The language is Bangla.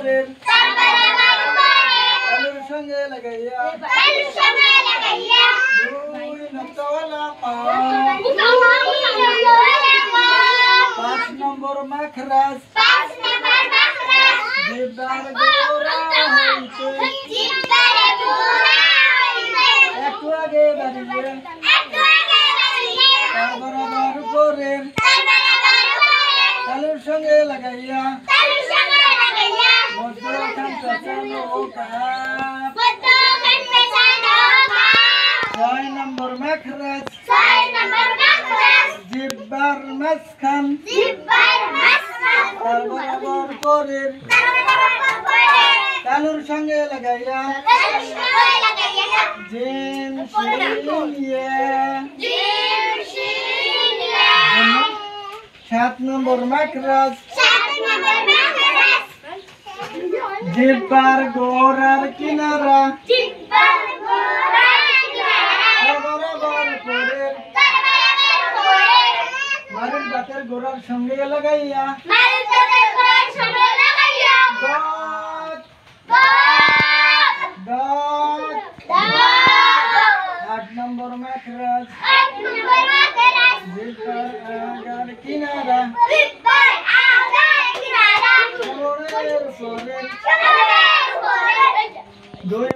উপরের তালুর সঙ্গে লাগাইয়া দুই নকশাওয়ালা পা 5 নম্বর মাখরাজ জিহ্বার গোড়া হইতে একটু আগে বাড়িয়ে তার বরাবর উপরের তালুর সঙ্গে লাগাইয়া মধ্যখান পেছানো কাপ 6 নম্বর মাখরাজ জিহ্বার মাঝখান তার বরাবর উপরের তালুর সঙ্গে লাগাইয়া জিম শিন ইয়া 7 নম্বর মাখরাজ জিহ্বার গোড়ার কিনারা বরাবর উপরের মারির দাঁতের গোড়ার সঙ্গে লাগাইয়া आठ नंबर माखराज जिह्বার আগার কিনারা উপরের